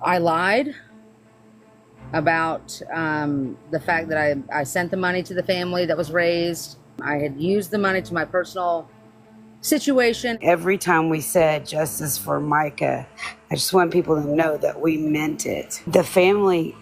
I lied about the fact that I sent the money to the family that was raised. I had used the money to my personal situation. Every time we said justice for Mica, I just want people to know that we meant it. The family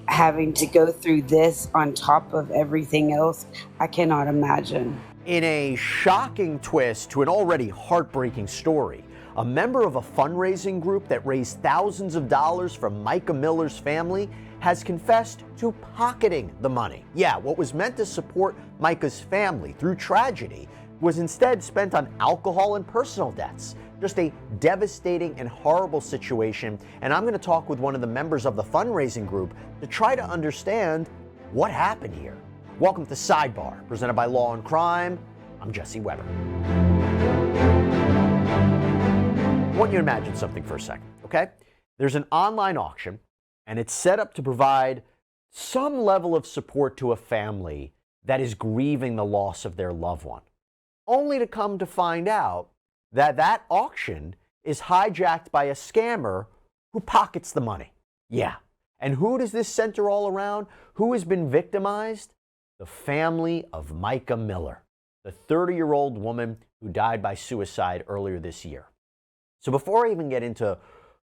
having to go through this on top of everything else, I cannot imagine. In a shocking twist to an already heartbreaking story, a member of a fundraising group that raised thousands of dollars from Mica Miller's family has confessed to pocketing the money. Yeah, what was meant to support Mica's family through tragedy was instead spent on alcohol and personal debts. Just a devastating and horrible situation, and I'm going to talk with one of the members of the fundraising group to try to understand what happened here. Welcome to Sidebar, presented by Law&Crime. I'm Jesse Weber. I want you to imagine something for a second, okay? There's an online auction, and it's set up to provide some level of support to a family that is grieving the loss of their loved one, only to come to find out that that auction is hijacked by a scammer who pockets the money. Yeah. And who does this center all around? Who has been victimized? The family of Mica Miller, the 30-year-old woman who died by suicide earlier this year. So before I even get into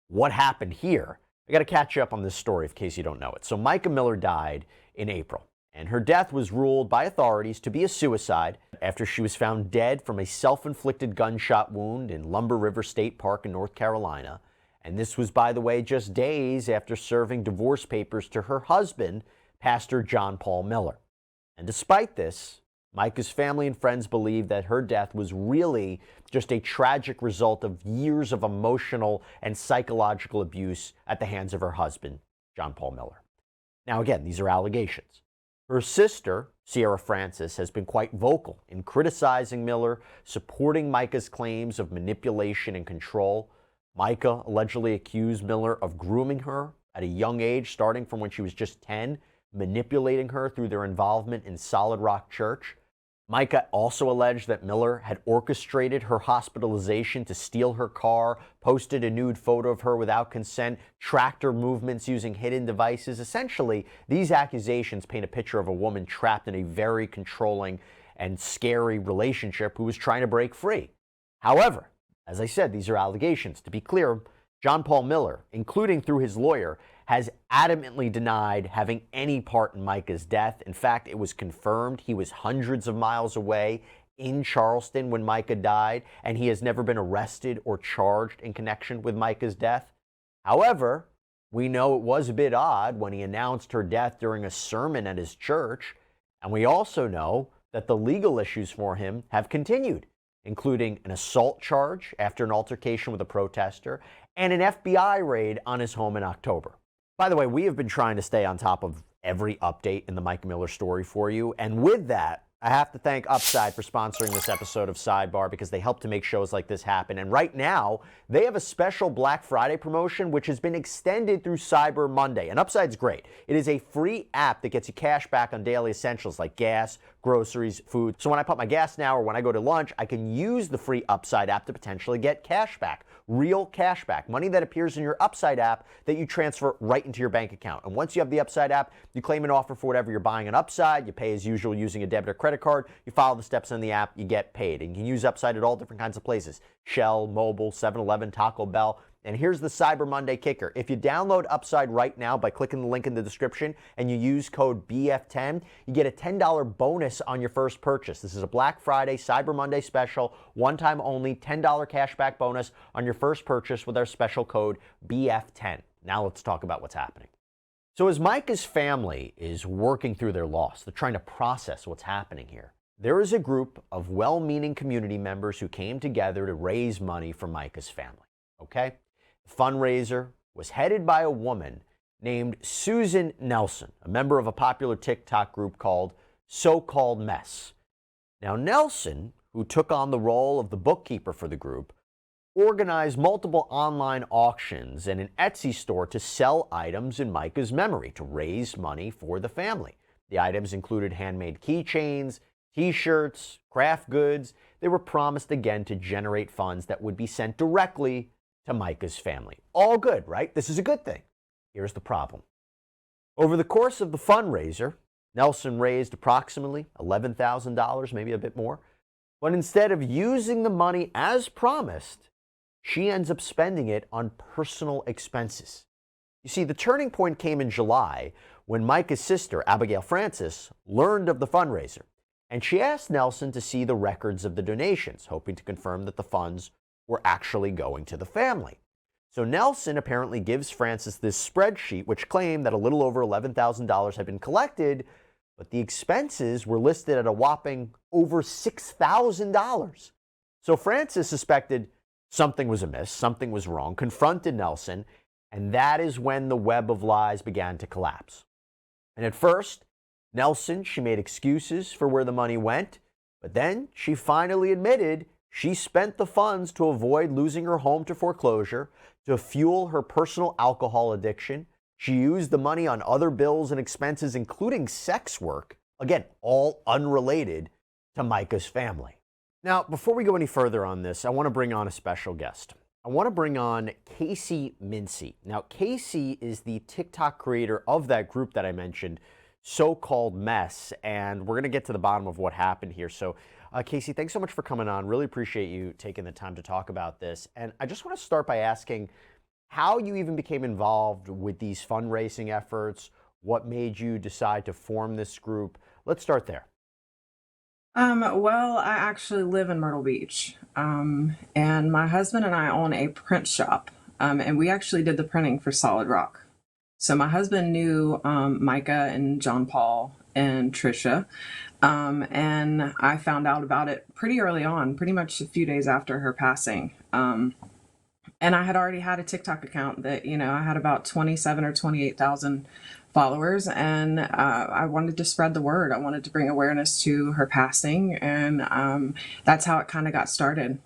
what happened here, I got to catch you up on this story in case you don't know it. So Mica Miller died in April, and her death was ruled by authorities to be a suicide after she was found dead from a self-inflicted gunshot wound in Lumber River State Park in North Carolina. And this was, by the way, just days after serving divorce papers to her husband, Pastor John Paul Miller. And despite this, Mica's family and friends believe that her death was really just a tragic result of years of emotional and psychological abuse at the hands of her husband, John Paul Miller. Now, again, these are allegations. Her sister, Sierra Francis, has been quite vocal in criticizing Miller, supporting Mica's claims of manipulation and control. Mica allegedly accused Miller of grooming her at a young age, starting from when she was just 10, manipulating her through their involvement in Solid Rock Church. Mica also alleged that Miller had orchestrated her hospitalization to steal her car, posted a nude photo of her without consent, tracked her movements using hidden devices. Essentially, these accusations paint a picture of a woman trapped in a very controlling and scary relationship who was trying to break free. However, as I said, these are allegations. To be clear, John Paul Miller, including through his lawyer, has adamantly denied having any part in Mica's death. In fact, it was confirmed he was hundreds of miles away in Charleston when Mica died, and he has never been arrested or charged in connection with Mica's death. However, we know it was a bit odd when he announced her death during a sermon at his church, and we also know that the legal issues for him have continued, including an assault charge after an altercation with a protester and an FBI raid on his home in October. By the way, we have been trying to stay on top of every update in the Mica Miller story for you. And with that, I have to thank Upside for sponsoring this episode of Sidebar because they help to make shows like this happen. And right now, they have a special Black Friday promotion which has been extended through Cyber Monday. And Upside's great. It is a free app that gets you cash back on daily essentials like gas, groceries, food. So when I put my gas now or when I go to lunch, I can use the free Upside app to potentially get cash back. Real cash back, money that appears in your Upside app that you transfer right into your bank account. And once you have the Upside app, you claim an offer for whatever you're buying on Upside. You pay as usual using a debit or credit card. You follow the steps in the app, you get paid. And you can use Upside at all different kinds of places. Shell, Mobile, 7-Eleven, Taco Bell. And here's the Cyber Monday kicker. If you download Upside right now by clicking the link in the description and you use code BF10, you get a $10 bonus on your first purchase. This is a Black Friday, Cyber Monday special, one time only, $10 cashback bonus on your first purchase with our special code BF10. Now let's talk about what's happening. So as Mica's family is working through their loss, they're trying to process what's happening here. There is a group of well-meaning community members who came together to raise money for Mica's family, okay? The fundraiser was headed by a woman named Susan Nelson, a member of a popular TikTok group called So-Called Mess. Now, Nelson, who took on the role of the bookkeeper for the group, organized multiple online auctions and an Etsy store to sell items in Mica's memory to raise money for the family. The items included handmade keychains, t-shirts, craft goods. They were promised again to generate funds that would be sent directly to Mica's family. All good, right? This is a good thing. Here's the problem. Over the course of the fundraiser, Nelson raised approximately $11,000, maybe a bit more. But instead of using the money as promised, she ends up spending it on personal expenses. You see, the turning point came in July when Mica's sister, Abigail Francis, learned of the fundraiser. And she asked Nelson to see the records of the donations, hoping to confirm that the funds were actually going to the family. So Nelson apparently gives Francis this spreadsheet, which claimed that a little over $11,000 had been collected, but the expenses were listed at a whopping over $6,000. So Francis suspected something was amiss, something was wrong, confronted Nelson, and that is when the web of lies began to collapse. And at first, Nelson, she made excuses for where the money went, but then she finally admitted she spent the funds to avoid losing her home to foreclosure, to fuel her personal alcohol addiction. She used the money on other bills and expenses, including sex work, again, all unrelated to Mica's family. Now, before we go any further on this, I want to bring on a special guest. I want to bring on Cassie Mincey. Now, Cassie is the TikTok creator of that group that I mentioned, So-Called Mess, and we're going to get to the bottom of what happened here. So, Cassie, thanks so much for coming on. Really appreciate you taking the time to talk about this. And I just want to start by asking how you even became involved with these fundraising efforts, what made you decide to form this group. Let's start there. Well, I actually live in Myrtle Beach, and my husband and I own a print shop, and we actually did the printing for Solid Rock. So my husband knew Mica and John Paul and Trisha, and I found out about it pretty early on, pretty much a few days after her passing. And I had already had a TikTok account that, I had about 27 or 28,000 followers, and I wanted to spread the word. I wanted to bring awareness to her passing, and that's how it kind of got started.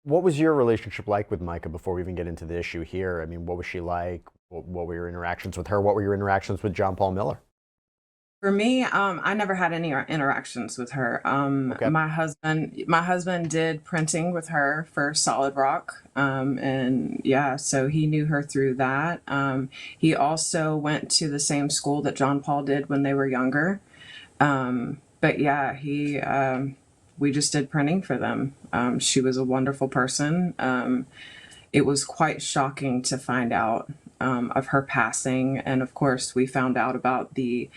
What was your relationship like with Mica before we even get into the issue here? I mean, what was she like? What were your interactions with her? What were your interactions with John Paul Miller? For me, I never had any interactions with her. Okay. My husband did printing with her for Solid Rock, and yeah, so he knew her through that. He also went to the same school that John Paul did when they were younger. But yeah, we just did printing for them. She was a wonderful person. It was quite shocking to find out of her passing, and of course, we found out about the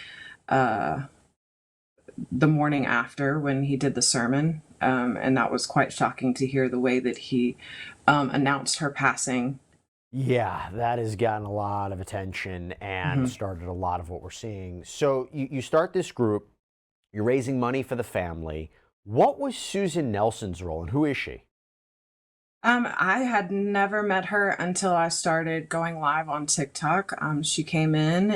morning after when he did the sermon, and that was quite shocking to hear the way that he announced her passing. Yeah, that has gotten a lot of attention and started a lot of what we're seeing. So you start this group, you're raising money for the family. What was Susan Nelson's role, and who is she? I had never met her until I started going live on TikTok. She came in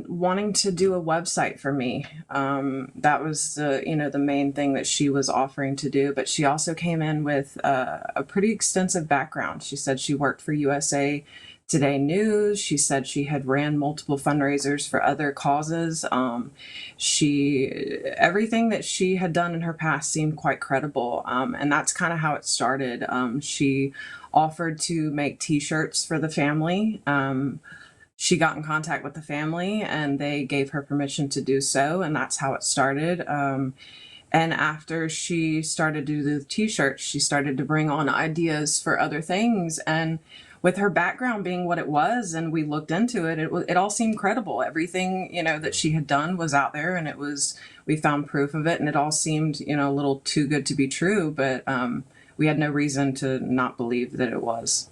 wanting to do a website for me. That was the main thing that she was offering to do. But she also came in with a pretty extensive background. She said she worked for USA Today News. She said she had ran multiple fundraisers for other causes. Everything that she had done in her past seemed quite credible. And that's kind of how it started. She offered to make t-shirts for the family. She got in contact with the family and they gave her permission to do so. And that's how it started. And after she started to do the t-shirts, she started to bring on ideas for other things. And with her background being what it was, and we looked into it, it all seemed credible. Everything, that she had done was out there, and we found proof of it, and it all seemed, a little too good to be true, but we had no reason to not believe that it was.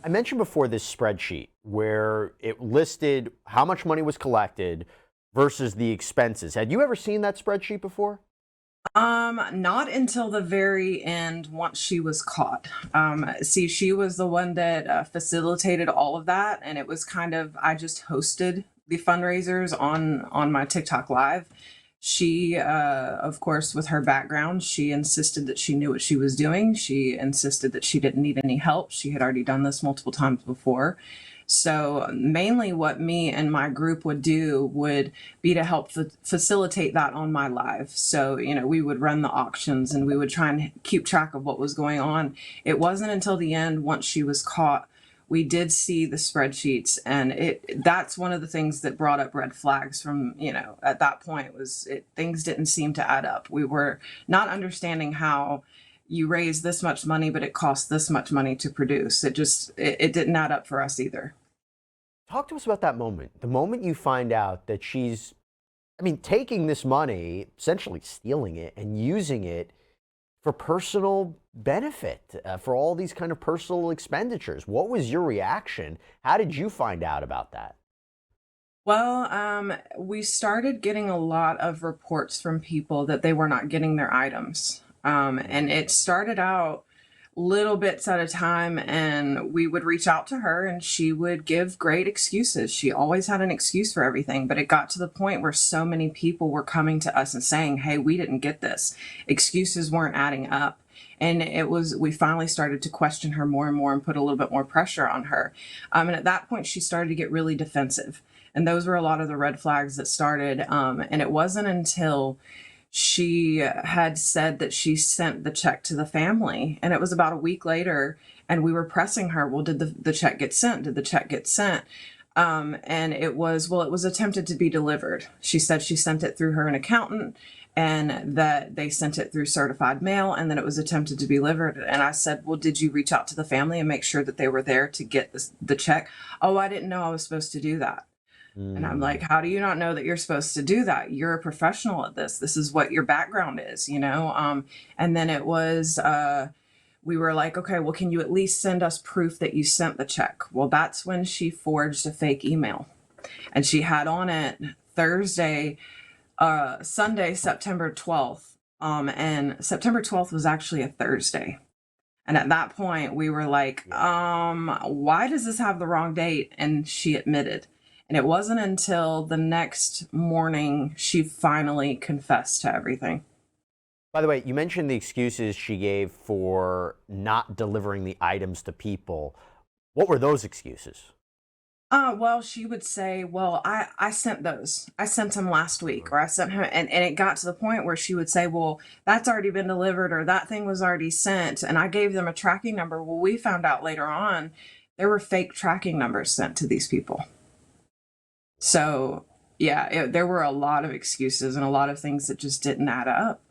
I mentioned before this spreadsheet where it listed how much money was collected versus the expenses. Had you ever seen that spreadsheet before? Not until the very end, once she was caught. See, she was the one that facilitated all of that, and it was I just hosted the fundraisers on my TikTok live. She, of course, with her background, she insisted that she knew what she was doing. She insisted that she didn't need any help. She had already done this multiple times before. So mainly what me and my group would do would be to help facilitate that on my live. So, we would run the auctions and we would try and keep track of what was going on. It wasn't until the end, once she was caught, we did see the spreadsheets, and that's one of the things that brought up red flags from, at that point things didn't seem to add up. We were not understanding how you raise this much money, but it costs this much money to produce. It didn't add up for us either. Talk to us about that moment. The moment you find out that she's, taking this money, essentially stealing it and using it for personal benefit, for all these kind of personal expenditures. What was your reaction? How did you find out about that? Well, we started getting a lot of reports from people that they were not getting their items. And it started out little bits at a time, and we would reach out to her and she would give great excuses. She always had an excuse for everything, but it got to the point where so many people were coming to us and saying, hey, we didn't get this. Excuses weren't adding up. And we finally started to question her more and more and put a little bit more pressure on her. And at that point, she started to get really defensive. And those were a lot of the red flags that started. And it wasn't until she had said that she sent the check to the family, and it was about a week later, and we were pressing her, well, did the check get sent? Did the check get sent? And it was attempted to be delivered. She said she sent it through an accountant, and that they sent it through certified mail, and then it was attempted to be delivered. And I said, well, did you reach out to the family and make sure that they were there to get the check? Oh, I didn't know I was supposed to do that. And I'm like, how do you not know that you're supposed to do that? You're a professional at this. This is what your background is, And then it was, we were like, okay, well, can you at least send us proof that you sent the check? Well, that's when she forged a fake email. And she had on it Sunday, September 12th. And September 12th was actually a Thursday. And at that point, we were like, why does this have the wrong date? And she admitted. And it wasn't until the next morning she finally confessed to everything. By the way, you mentioned the excuses she gave for not delivering the items to people. What were those excuses? Well, she would say, well, I sent those. I sent them last week, or I sent him. And it got to the point where she would say, well, that's already been delivered, or that thing was already sent. And I gave them a tracking number. Well, we found out later on there were fake tracking numbers sent to these people. So, yeah, there were a lot of excuses and a lot of things that just didn't add up.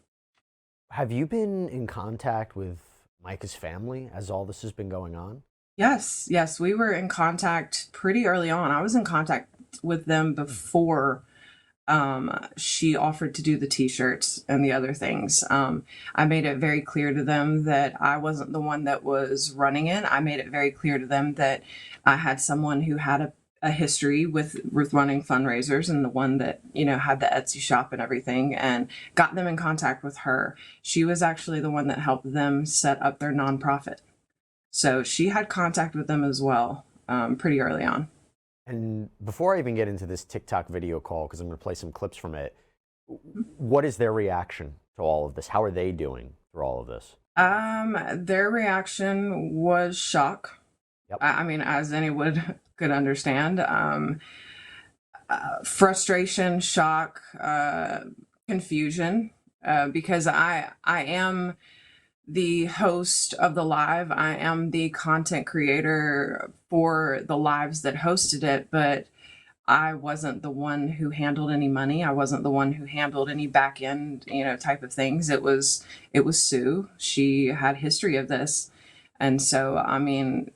Have you been in contact with Mica's family as all this has been going on? Yes, we were in contact pretty early on. I was in contact with them before she offered to do the t-shirts and the other things. I made it very clear to them that I wasn't the one that was running it. I made it very clear to them that I had someone who had a history with running fundraisers, and the one that, had the Etsy shop and everything, and got them in contact with her. She was actually the one that helped them set up their nonprofit. So she had contact with them as well, pretty early on. And before I even get into this TikTok video call, because I'm going to play some clips from it, what is their reaction to all of this? How are they doing through all of this? Their reaction was shock. Yep. As anyone could understand, frustration, shock, confusion, because I am the host of the live. I am the content creator for the lives that hosted it, but I wasn't the one who handled any money. I wasn't the one who handled any back end, type of things. It was Sue. She had history of this. And so,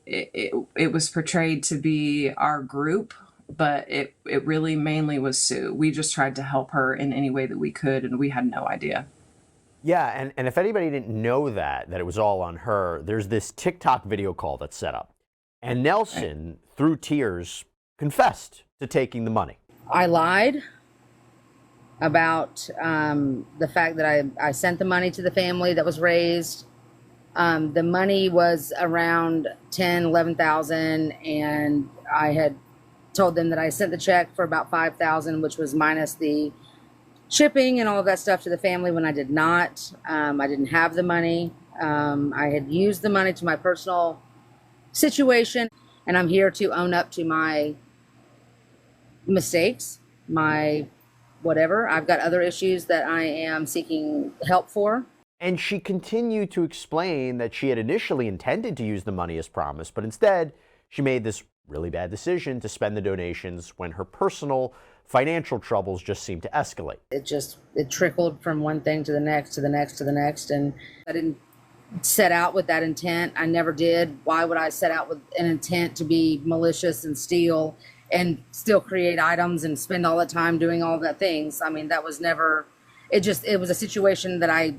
it was portrayed to be our group, but it really mainly was Sue. We just tried to help her in any way that we could, and we had no idea. Yeah, and if anybody didn't know that it was all on her, there's this TikTok video call that's set up. And Nelson, through tears, confessed to taking the money. I lied about the fact that I sent the money to the family that was raised. The money was around $11,000, and I had told them that I sent the check for about $5,000, which was minus the shipping and all of that stuff to the family when I did not. I didn't have the money. I had used the money to my personal situation, and I'm here to own up to my mistakes, my whatever. I've got other issues that I am seeking help for. And she continued to explain that she had initially intended to use the money as promised, but instead she made this really bad decision to spend the donations when her personal financial troubles just seemed to escalate. It trickled from one thing to the next, to the next, to the next. And I didn't set out with that intent. I never did. Why would I set out with an intent to be malicious and steal and still create items and spend all the time doing all the things? I mean, that was never, it was a situation that I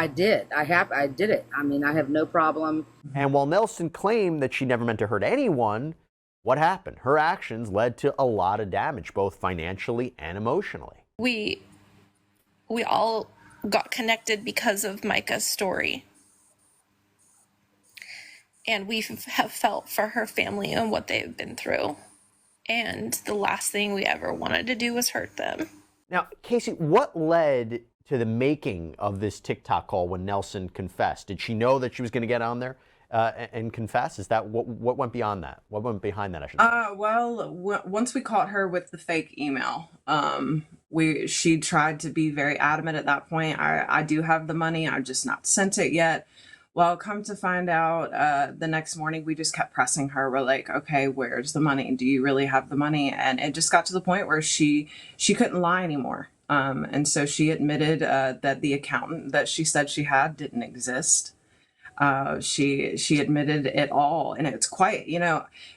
did. I did it. I mean, I have no problem. And while Nelson claimed that she never meant to hurt anyone, what happened? Her actions led to a lot of damage, both financially and emotionally. We all got connected because of Mica's story. And we have felt for her family and what they've been through. And the last thing we ever wanted to do was hurt them. Now, Cassie, what led to the making of this TikTok call when Nelson confessed? Did she know that she was going to get on there and confess? Is that what went beyond that? What went behind that, I should say? Well, once we caught her with the fake email, she tried to be very adamant at that point. I do have the money. I've just not sent it yet. Well, come to find out, the next morning, we just kept pressing her. We're like, okay, where's the money? Do you really have the money? And it just got to the point where she couldn't lie anymore. And so she admitted that the accountant that she said she had didn't exist. She admitted it all. And it's quite,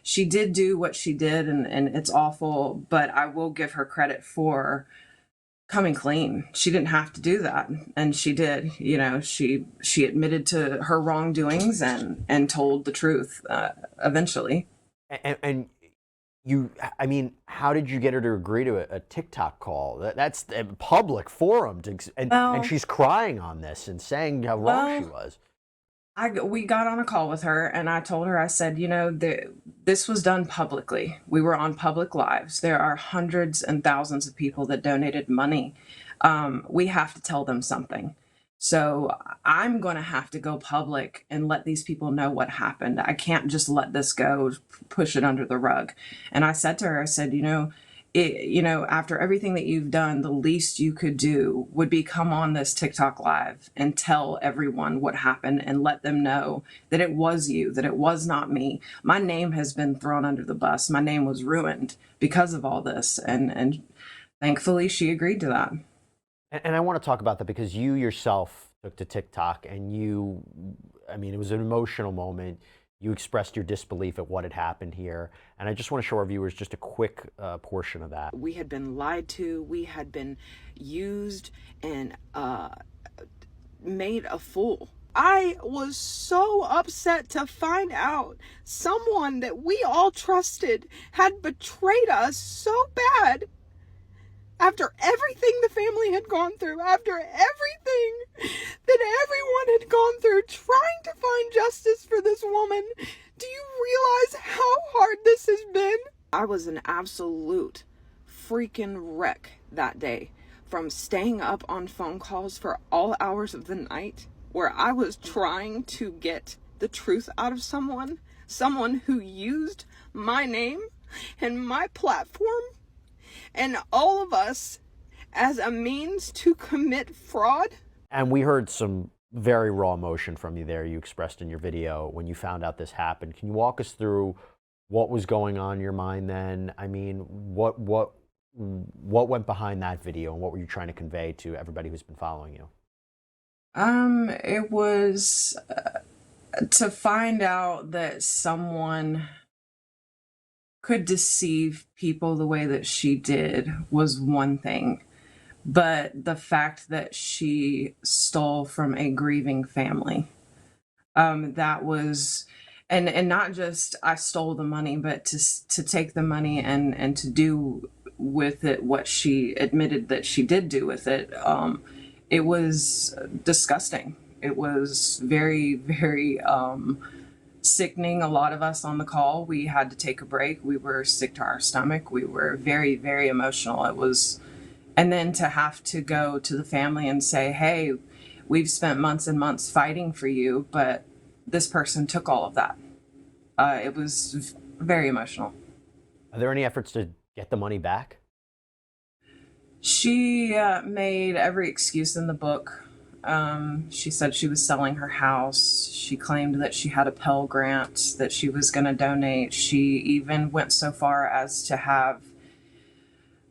she did do what she did, and it's awful. But I will give her credit for coming clean. She didn't have to do that, and she did. She admitted to her wrongdoings and told the truth eventually. And I mean, how did you get her to agree to a TikTok call? That's a public forum, and she's crying on this and saying how wrong she was. We got on a call with her, and I told her, I said, this was done publicly. We were on public lives. There are hundreds and thousands of people that donated money. We have to tell them something. So I'm going to have to go public and let these people know what happened. I can't just let this go, push it under the rug. And I said to her, I said, after everything that you've done, the least you could do would be come on this TikTok live and tell everyone what happened and let them know that it was you, that it was not me. My name has been thrown under the bus. My name was ruined because of all this. And thankfully she agreed to that. And I want to talk about that because you yourself took to TikTok and it was an emotional moment. You expressed your disbelief at what had happened here. And I just want to show our viewers just a quick portion of that. We had been lied to. We had been used and made a fool. I was so upset to find out someone that we all trusted had betrayed us so bad. After everything the family had gone through, after everything that everyone had gone through trying to find justice for this woman, do you realize how hard this has been? I was an absolute freaking wreck that day, from staying up on phone calls for all hours of the night, where I was trying to get the truth out of someone who used my name and my platform and all of us as a means to commit fraud. And we heard some very raw emotion from you there. You expressed in your video when you found out this happened. Can you walk us through what was going on in your mind then? I mean, what went behind that video, and what were you trying to convey to everybody who's been following you? It was to find out that someone could deceive people the way that she did was one thing, but the fact that she stole from a grieving family, that was, and not just I stole the money, but to take the money and to do with it what she admitted that she did do with it, it was disgusting. It was very, very sickening. A lot of us on the call, we had to take a break. We were sick to our stomach. We were very, very emotional. It was And then to have to go to the family and say, hey, we've spent months and months fighting for you, but this person took all of that. It was very emotional. Are there any efforts to get the money back? She made every excuse in the book. She said she was selling her house. She claimed that she had a Pell Grant that she was going to donate. She even went so far as to have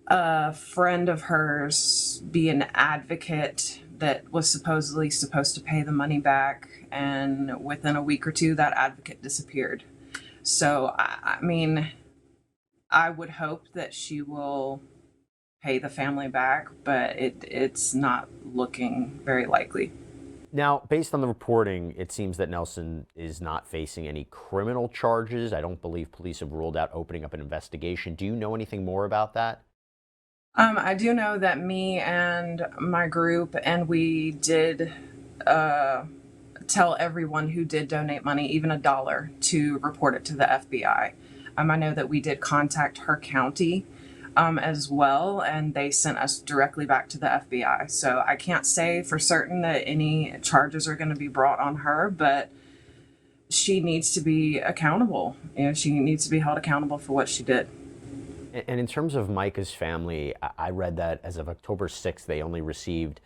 a friend of hers be an advocate that was supposedly supposed to pay the money back. And within a week or two, that advocate disappeared. So, I mean, I would hope that she will pay the family back, but it's not looking very likely. Now, based on the reporting, it seems that Nelson is not facing any criminal charges. I don't believe police have ruled out opening up an investigation. Do you know anything more about that? I do know that me and my group, and we did tell everyone who did donate money, even $1, to report it to the FBI. I know that we did contact her county as well, and they sent us directly back to the FBI. So I can't say for certain that any charges are going to be brought on her, but she needs to be accountable. You know, she needs to be held accountable for what she did. And in terms of Mica's family, I read that as of October 6th, they only received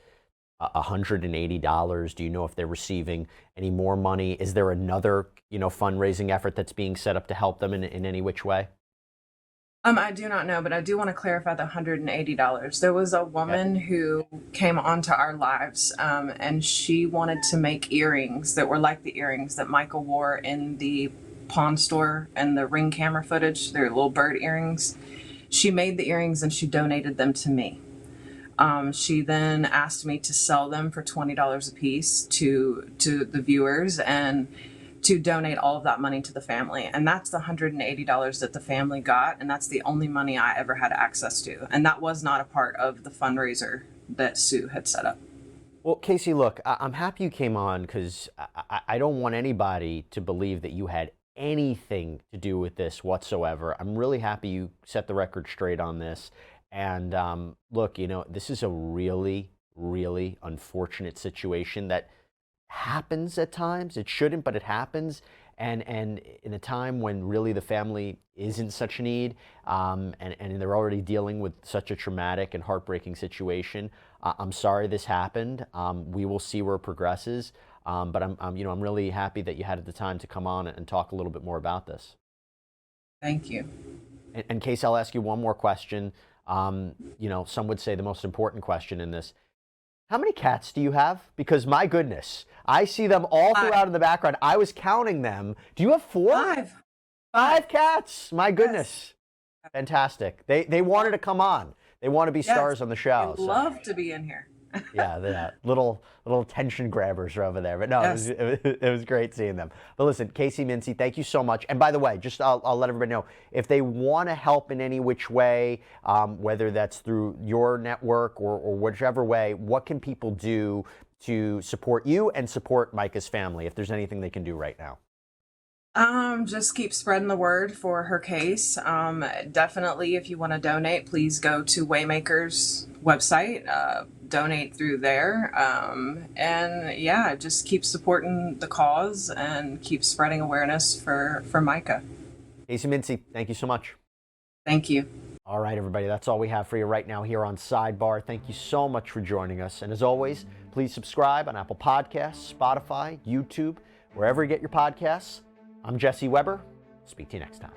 $180. Do you know if they're receiving any more money? Is there another, fundraising effort that's being set up to help them in any which way? I do not know, but I do want to clarify the $180. There was a woman who came onto our lives, and she wanted to make earrings that were like the earrings that Mica wore in the pawn store and the Ring camera footage. They're little bird earrings. She made the earrings and she donated them to me. She then asked me to sell them for $20 a piece to the viewers and to donate all of that money to the family. And that's the $180 that the family got. And that's the only money I ever had access to. And that was not a part of the fundraiser that Sue had set up. Well, Cassie, look, I'm happy you came on because I don't want anybody to believe that you had anything to do with this whatsoever. I'm really happy you set the record straight on this. And look, this is a really, really unfortunate situation that happens at times. It shouldn't, but it happens. And in a time when really the family is in such need, and they're already dealing with such a traumatic and heartbreaking situation, I'm sorry this happened. We will see where it progresses. But I'm really happy that you had the time to come on and talk a little bit more about this. Thank you. And Case, I'll ask you one more question. Some would say the most important question in this. How many cats do you have? Because my goodness, I see them all throughout in the background. I was counting them. Do you have 4? Five cats. My goodness. Yes. Fantastic. They wanted to come on. They want to be stars on the show. I'd love to be in here. Yeah, the little attention grabbers are over there. But no, yes. it was great seeing them. But listen, Cassie Mincey, thank you so much. And by the way, just I'll let everybody know, if they want to help in any which way, whether that's through your network or whichever way, what can people do to support you and support Mica's family, if there's anything they can do right now? Just keep spreading the word for her case. Definitely, if you want to donate, please go to Waymaker's website, donate through there. And yeah, just keep supporting the cause and keep spreading awareness for Mica. Cassie Mincey, thank you so much. Thank you. All right, everybody, that's all we have for you right now here on Sidebar. Thank you so much for joining us. And as always, please subscribe on Apple Podcasts, Spotify, YouTube, wherever you get your podcasts. I'm Jesse Weber. Speak to you next time.